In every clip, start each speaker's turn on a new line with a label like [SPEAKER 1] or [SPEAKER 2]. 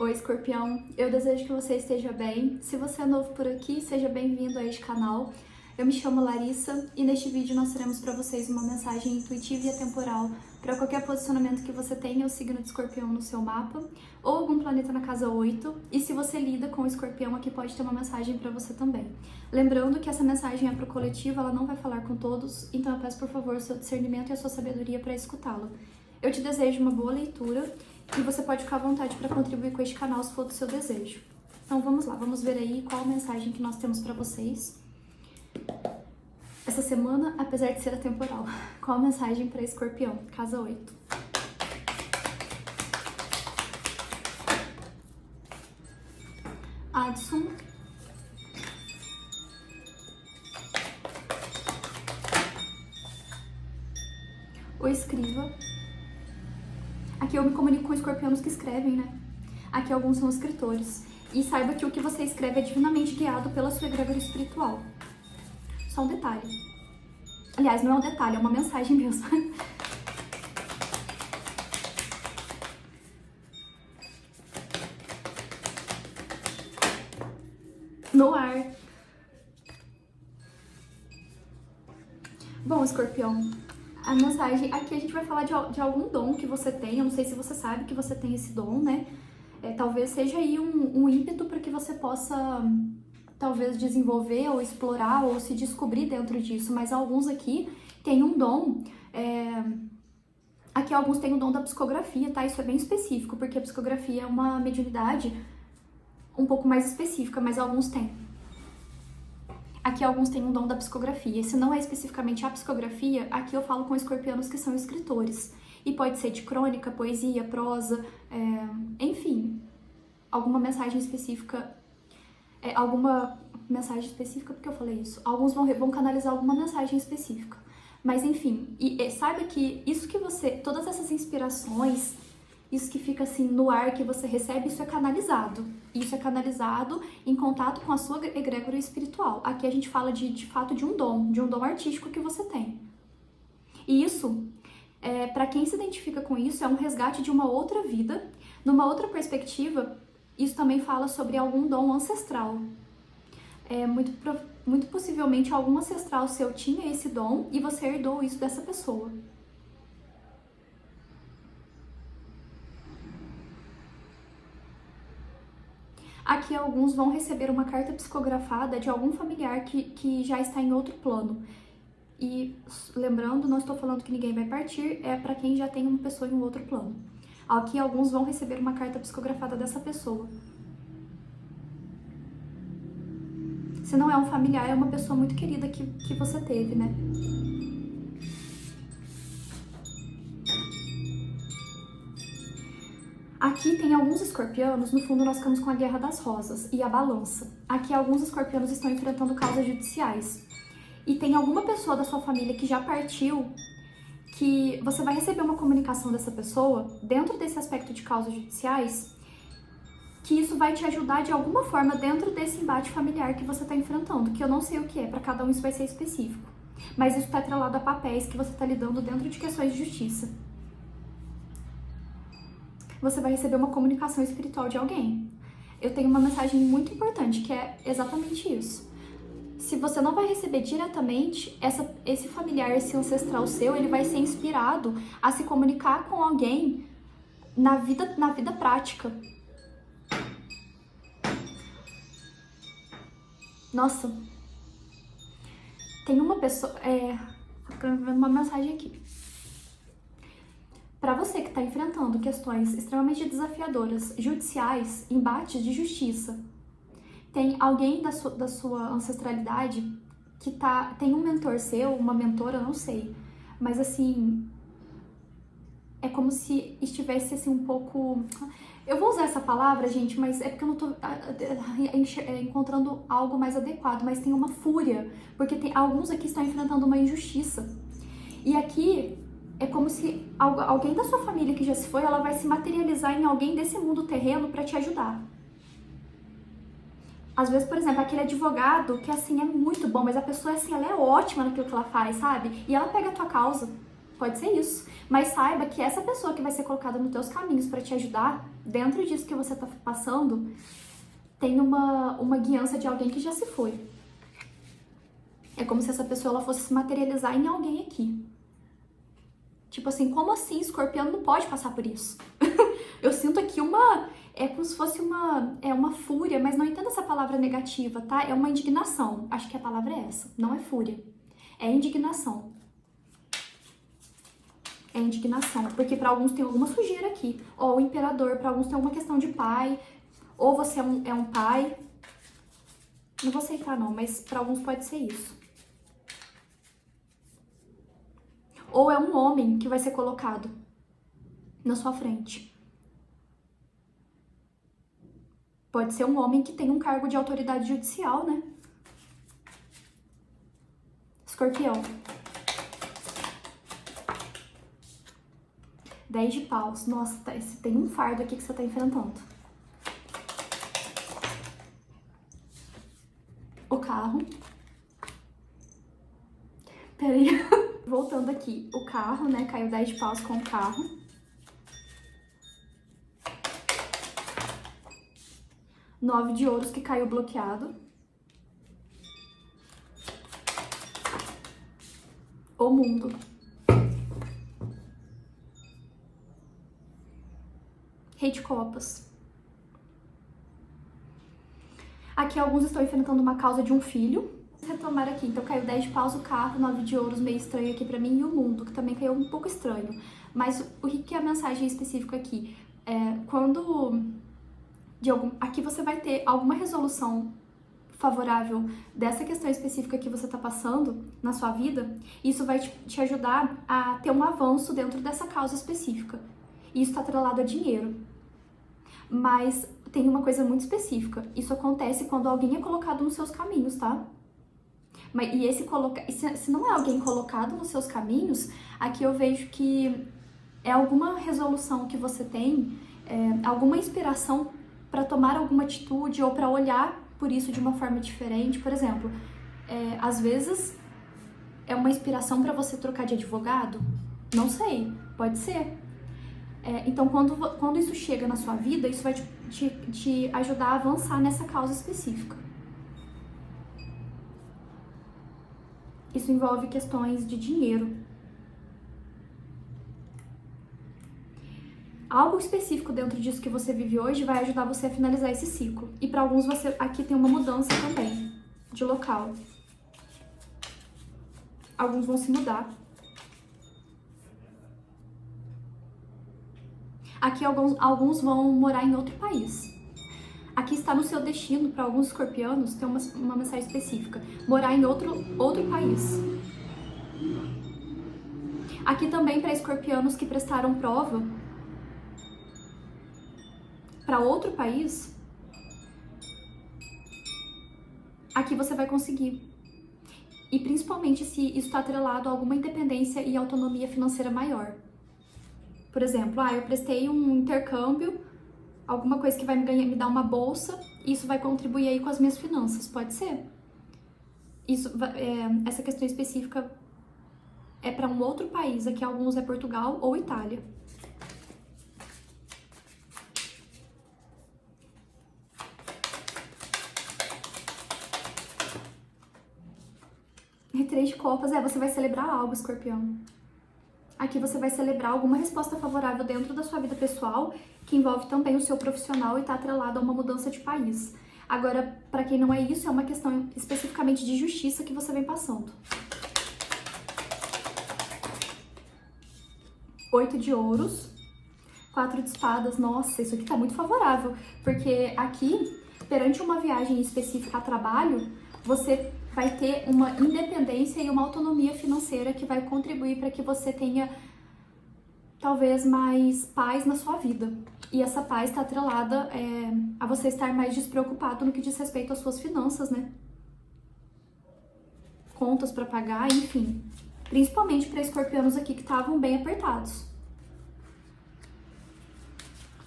[SPEAKER 1] Oi, Escorpião! Eu desejo que você esteja bem. Se você é novo por aqui, seja bem-vindo a este canal. Eu me chamo Larissa e neste vídeo nós teremos para vocês uma mensagem intuitiva e atemporal para qualquer posicionamento que você tenha o signo de Escorpião no seu mapa ou algum planeta na casa 8. E se você lida com o Escorpião, aqui pode ter uma mensagem para você também. Lembrando que essa mensagem é para o coletivo, ela não vai falar com todos, então eu peço por favor o seu discernimento e a sua sabedoria para escutá-la. Eu te desejo uma boa leitura e você pode ficar à vontade para contribuir com este canal se for do seu desejo. Então vamos lá, vamos ver aí qual a mensagem que nós temos para vocês essa semana, apesar de ser atemporal. Qual a mensagem para Escorpião, casa 8? Adson. O Escriva. Aqui eu me comunico com escorpianos que escrevem, né? Aqui alguns são escritores. E saiba que o que você escreve é divinamente guiado pela sua egrégora espiritual. Só um detalhe. Aliás, não é um detalhe, é uma mensagem mesmo. No ar. Bom, Escorpião, a mensagem... Aqui a gente vai falar de algum dom que você tem. Eu não sei se você sabe que você tem esse dom, né? Talvez seja aí um ímpeto para que você possa, talvez, desenvolver ou explorar ou se descobrir dentro disso. Mas alguns aqui têm um dom... Aqui alguns têm o dom da psicografia, tá? Isso é bem específico, porque a psicografia é uma mediunidade um pouco mais específica, mas alguns têm. Aqui alguns têm um dom da psicografia. Se não é especificamente a psicografia, aqui eu falo com escorpianos que são escritores. E pode ser de crônica, poesia, prosa, enfim, alguma mensagem específica. Alguma mensagem específica, porque eu falei isso? Alguns vão canalizar alguma mensagem específica. Mas enfim, saiba que isso que você, todas essas inspirações, isso que fica assim no ar que você recebe, isso é canalizado. Isso é canalizado em contato com a sua egrégora espiritual. Aqui a gente fala de fato de um dom artístico que você tem. E isso, para quem se identifica com isso, é um resgate de uma outra vida. Numa outra perspectiva, isso também fala sobre algum dom ancestral. Muito possivelmente algum ancestral seu tinha esse dom e você herdou isso dessa pessoa. Aqui alguns vão receber uma carta psicografada de algum familiar que já está em outro plano. E lembrando, não estou falando que ninguém vai partir, é para quem já tem uma pessoa em um outro plano. Aqui alguns vão receber uma carta psicografada dessa pessoa. Se não é um familiar, é uma pessoa muito querida que você teve, né? Aqui tem alguns escorpianos, no fundo nós ficamos com a Guerra das Rosas e a Balança. Aqui alguns escorpianos estão enfrentando causas judiciais. E tem alguma pessoa da sua família que já partiu, que você vai receber uma comunicação dessa pessoa, dentro desse aspecto de causas judiciais, que isso vai te ajudar de alguma forma dentro desse embate familiar que você está enfrentando, que eu não sei o que é, para cada um isso vai ser específico. Mas isso está atrelado a papéis que você está lidando dentro de questões de justiça. Você vai receber uma comunicação espiritual de alguém. Eu tenho uma mensagem muito importante, que é exatamente isso. Se você não vai receber diretamente, esse familiar, esse ancestral seu, ele vai ser inspirado a se comunicar com alguém na vida prática. Nossa, tem uma pessoa... vendo uma mensagem aqui. Para você que está enfrentando questões extremamente desafiadoras, judiciais, embates de justiça, tem alguém da sua ancestralidade que tem um mentor seu, uma mentora, não sei, mas assim, é como se estivesse assim um pouco... Eu vou usar essa palavra, gente, mas é porque eu não tô encontrando algo mais adequado, mas tem uma fúria, porque alguns aqui estão enfrentando uma injustiça. E aqui é como se alguém da sua família que já se foi, ela vai se materializar em alguém desse mundo terreno para te ajudar. Às vezes, por exemplo, aquele advogado que assim é muito bom, mas a pessoa assim, ela é ótima naquilo que ela faz, sabe? E ela pega a tua causa. pode ser isso. Mas saiba que essa pessoa que vai ser colocada nos teus caminhos para te ajudar, dentro disso que você tá passando, tem uma guiança de alguém que já se foi. É como se essa pessoa ela fosse se materializar em alguém aqui. Tipo assim, como assim? Escorpião não pode passar por isso. Eu sinto aqui é como se fosse uma fúria, mas não entenda essa palavra negativa, tá? É uma indignação. Acho que a palavra é essa, não é fúria. É indignação. É indignação, porque para alguns tem alguma sujeira aqui. Ou o imperador, para alguns tem alguma questão de pai, ou você é um pai. Não vou aceitar não, mas para alguns pode ser isso. Ou é um homem que vai ser colocado na sua frente. Pode ser um homem que tem um cargo de autoridade judicial, né? Escorpião. 10 de paus. Nossa, tem um fardo aqui que você tá enfrentando. O carro. Peraí. Voltando aqui. O carro, né? Caiu 10 de paus com o carro. Nove de ouros que caiu bloqueado. O mundo. Rei de copas. Aqui alguns estão enfrentando uma causa de um filho. Vamos retomar aqui. Então caiu 10 de paus, o carro, 9 de ouros, meio estranho aqui pra mim, e o mundo, que também caiu um pouco estranho. Mas o que é a mensagem específica aqui? Aqui você vai ter alguma resolução favorável dessa questão específica que você tá passando na sua vida. Isso vai te ajudar a ter um avanço dentro dessa causa específica. E isso tá atrelado a dinheiro. Mas tem uma coisa muito específica. Isso acontece quando alguém é colocado nos seus caminhos, tá? Se não é alguém colocado nos seus caminhos, aqui eu vejo que é alguma resolução que você tem, alguma inspiração para tomar alguma atitude ou para olhar por isso de uma forma diferente. Por exemplo, às vezes é uma inspiração para você trocar de advogado? Não sei, pode ser. Então, quando isso chega na sua vida, isso vai te ajudar a avançar nessa causa específica. Isso envolve questões de dinheiro. Algo específico dentro disso que você vive hoje vai ajudar você a finalizar esse ciclo. E para alguns, aqui tem uma mudança também de local. Alguns vão se mudar. Aqui alguns vão morar em outro país. Aqui está no seu destino, para alguns escorpianos, tem uma mensagem específica. Morar em outro país. Aqui também para escorpianos que prestaram prova para outro país. Aqui você vai conseguir. E principalmente se isso está atrelado a alguma independência e autonomia financeira maior. Por exemplo, eu prestei um intercâmbio, alguma coisa que vai me dar uma bolsa, e isso vai contribuir aí com as minhas finanças, pode ser? Essa questão específica é para um outro país, aqui alguns é Portugal ou Itália. E 3 de copas, você vai celebrar algo, escorpião. Aqui você vai celebrar alguma resposta favorável dentro da sua vida pessoal, que envolve também o seu profissional e está atrelado a uma mudança de país. Agora, para quem não é isso, é uma questão especificamente de justiça que você vem passando. 8 de ouros, 4 de espadas. Nossa, isso aqui tá muito favorável, porque aqui, perante uma viagem específica a trabalho, você vai ter uma independência e uma autonomia financeira que vai contribuir para que você tenha talvez mais paz na sua vida. E essa paz está atrelada a você estar mais despreocupado no que diz respeito às suas finanças, né? Contas para pagar, enfim. Principalmente para escorpianos aqui que estavam bem apertados.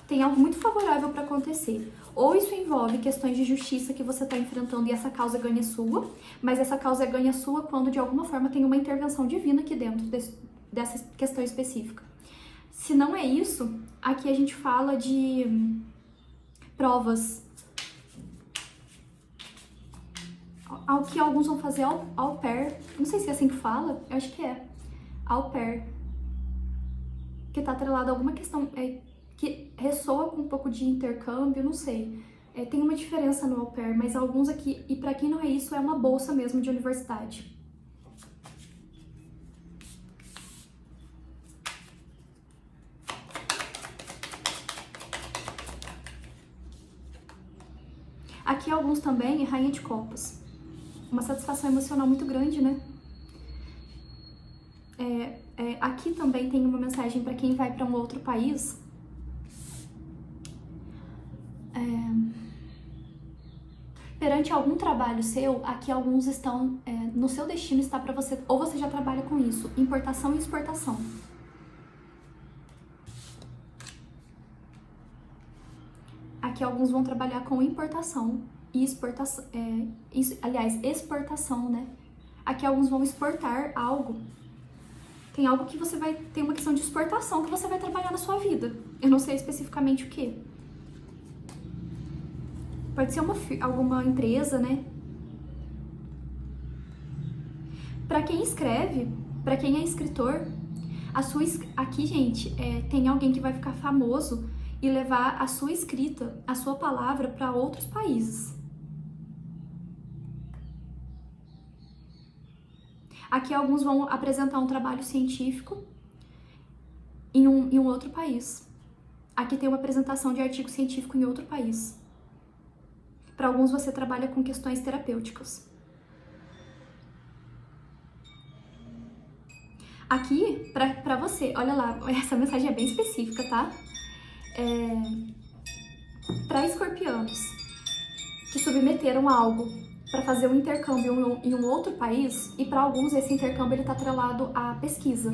[SPEAKER 1] Tem algo muito favorável para acontecer. Ou isso envolve questões de justiça que você está enfrentando e essa causa ganha sua, mas essa causa ganha sua quando de alguma forma tem uma intervenção divina aqui dentro dessa questão específica. Se não é isso, aqui a gente fala de provas. Ao que alguns vão fazer au pair. Não sei se é assim que fala, eu acho que é. Au pair. Que tá atrelado a alguma questão que ressoa com um pouco de intercâmbio, não sei. Tem uma diferença no au pair, mas alguns aqui, e pra quem não é isso, é uma bolsa mesmo de universidade. Aqui alguns também é Rainha de Copas. Uma satisfação emocional muito grande, né? Aqui também tem uma mensagem para quem vai para um outro país. Perante algum trabalho seu, aqui alguns estão, no seu destino está para você, ou você já trabalha com isso, importação e exportação. Aqui alguns vão trabalhar com importação e exportação, exportação, né? Aqui alguns vão exportar algo. Tem algo que você vai, tem uma questão de exportação que você vai trabalhar na sua vida. Eu não sei especificamente o que. Pode ser alguma empresa, né? Para quem escreve, para quem é escritor, aqui, gente, tem alguém que vai ficar famoso e levar a sua escrita, a sua palavra para outros países. Aqui alguns vão apresentar um trabalho científico em um outro país. Aqui tem uma apresentação de artigo científico em outro país. Para alguns você trabalha com questões terapêuticas. Aqui, para você, olha lá, essa mensagem é bem específica, tá? Para escorpianos que submeteram algo para fazer um intercâmbio em um outro país, e para alguns esse intercâmbio está atrelado à pesquisa.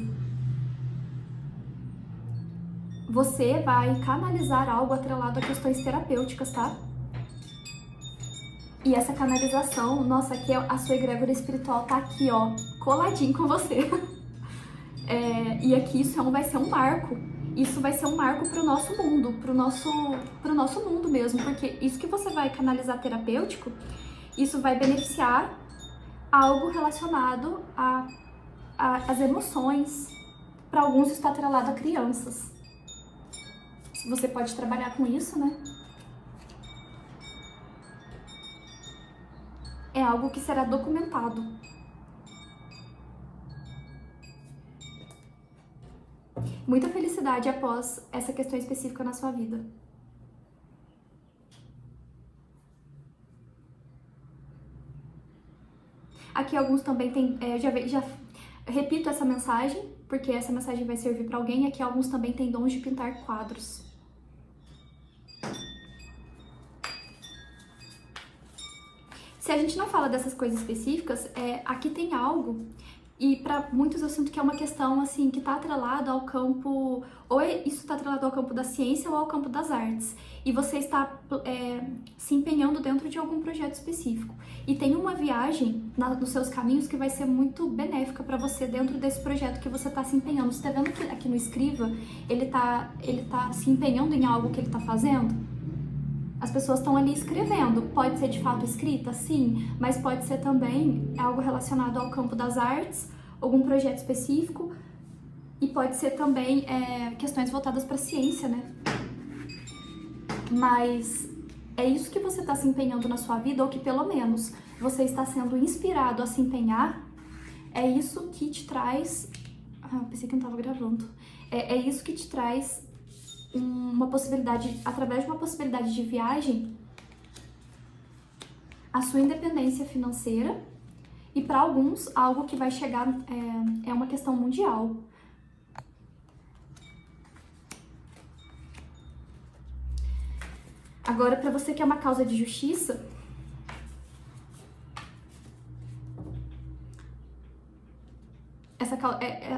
[SPEAKER 1] Você vai canalizar algo atrelado a questões terapêuticas, tá? E essa canalização, nossa, aqui a sua egrégora espiritual tá aqui, ó, coladinho com você. E aqui isso vai ser um marco. Isso vai ser um marco pro nosso mundo, pro nosso mundo mesmo, porque isso que você vai canalizar terapêutico, isso vai beneficiar algo relacionado às emoções. Para alguns está atrelado a crianças. Você pode trabalhar com isso, né? É algo que será documentado. Muita felicidade após essa questão específica na sua vida. Aqui alguns também tem, já repito essa mensagem, porque essa mensagem vai servir para alguém. Aqui alguns também têm dons de pintar quadros. Se a gente não fala dessas coisas específicas, aqui tem algo, e para muitos eu sinto que é uma questão assim que está atrelado ao campo, ou isso está atrelado ao campo da ciência ou ao campo das artes, e você está se empenhando dentro de algum projeto específico. E tem uma viagem nos seus caminhos que vai ser muito benéfica para você dentro desse projeto que você está se empenhando. Você está vendo que aqui no Escriva, ele tá se empenhando em algo que ele está fazendo? As pessoas estão ali escrevendo. Pode ser de fato escrita? Sim, mas pode ser também algo relacionado ao campo das artes, algum projeto específico, e pode ser também questões voltadas para a ciência, né? Mas é isso que você está se empenhando na sua vida, ou que pelo menos você está sendo inspirado a se empenhar, é isso que te traz... pensei que não estava gravando. É isso que te traz uma possibilidade, através de uma possibilidade de viagem, a sua independência financeira, e para alguns algo que vai chegar é uma questão mundial. Agora, para você que é uma causa de justiça,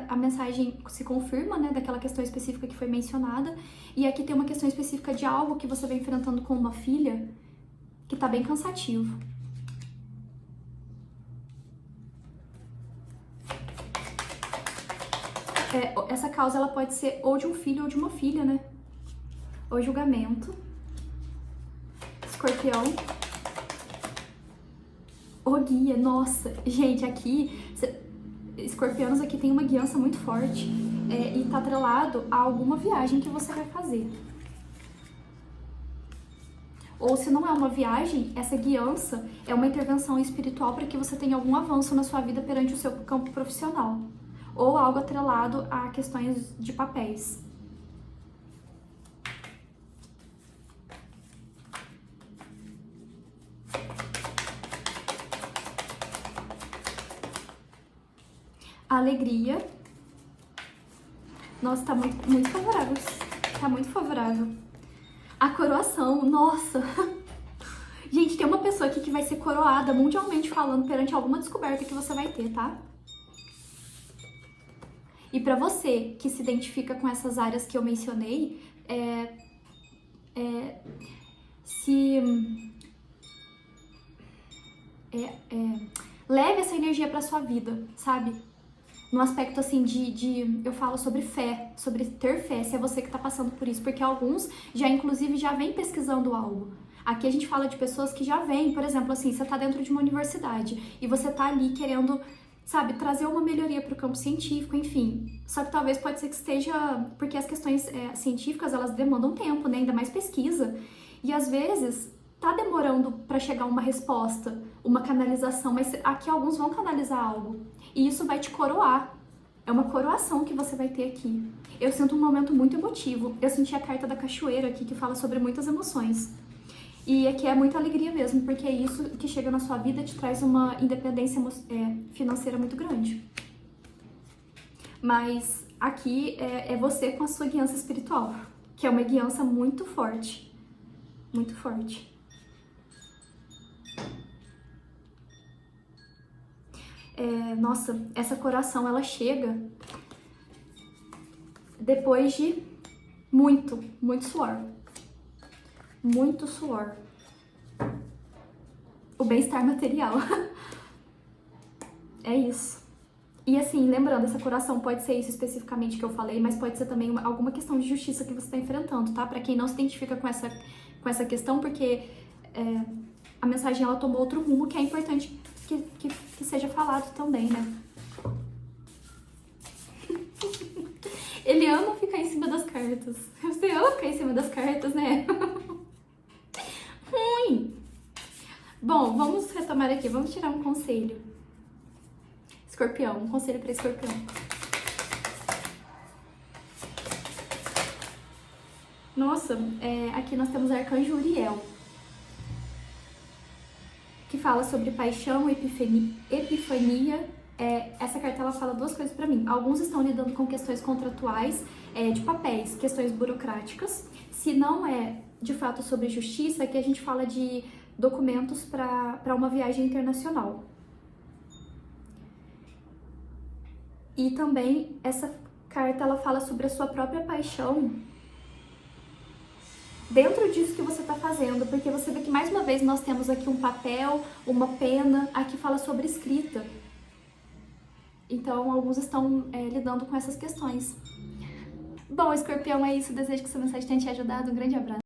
[SPEAKER 1] a mensagem se confirma, né, daquela questão específica que foi mencionada, e aqui tem uma questão específica de algo que você vem enfrentando com uma filha, que tá bem cansativo. essa causa ela pode ser ou de um filho ou de uma filha, né? O julgamento. Escorpião. O guia, nossa, gente, aqui, escorpianos aqui tem uma guiança muito forte e tá atrelado a alguma viagem que você vai fazer. Ou se não é uma viagem, essa guiança é uma intervenção espiritual para que você tenha algum avanço na sua vida perante o seu campo profissional. Ou algo atrelado a questões de papéis. Alegria. Nossa, tá muito favorável. Tá muito favorável. A coroação, nossa. Gente, tem uma pessoa aqui que vai ser coroada mundialmente falando perante alguma descoberta que você vai ter, tá? E pra você que se identifica com essas áreas que eu mencionei, leve essa energia pra sua vida, sabe? No aspecto assim eu falo sobre fé, sobre ter fé, se é você que tá passando por isso, porque alguns inclusive já vêm pesquisando algo. Aqui a gente fala de pessoas que já vêm, por exemplo, assim, você tá dentro de uma universidade e você tá ali querendo, sabe, trazer uma melhoria pro campo científico, enfim. Só que talvez pode ser que esteja, porque as questões científicas, elas demandam tempo, né, ainda mais pesquisa, e às vezes tá demorando para chegar uma resposta, uma canalização, mas aqui alguns vão canalizar algo. E isso vai te coroar. É uma coroação que você vai ter aqui. Eu sinto um momento muito emotivo. Eu senti a carta da cachoeira aqui, que fala sobre muitas emoções. E aqui é muita alegria mesmo, porque é isso que chega na sua vida e te traz uma independência financeira muito grande. Mas aqui é você com a sua guiança espiritual, que é uma guiança muito forte. Muito forte. Nossa, essa coroação, ela chega depois de muito suor. Muito suor. O bem-estar material. É isso. E assim, lembrando, essa coroação pode ser isso especificamente que eu falei, mas pode ser também alguma questão de justiça que você está enfrentando, tá? Pra quem não se identifica com essa questão, porque a mensagem ela tomou outro rumo que é importante que seja falado também, né? Ele ama ficar em cima das cartas. Você ama ficar em cima das cartas, né? Ruim. Bom, vamos retomar aqui. Vamos tirar um conselho. Escorpião. Um conselho para Escorpião. Nossa, aqui nós temos o Arcanjo Uriel, que fala sobre paixão, epifania. Essa carta ela fala duas coisas pra mim. Alguns estão lidando com questões contratuais, de papéis, questões burocráticas. Se não é de fato sobre justiça, aqui a gente fala de documentos para uma viagem internacional. E também essa carta ela fala sobre a sua própria paixão dentro disso que você está fazendo, porque você vê que mais uma vez nós temos aqui um papel, uma pena, aqui fala sobre escrita. Então, alguns estão lidando com essas questões. Bom, Escorpião, é isso. Desejo que essa mensagem tenha te ajudado. Um grande abraço.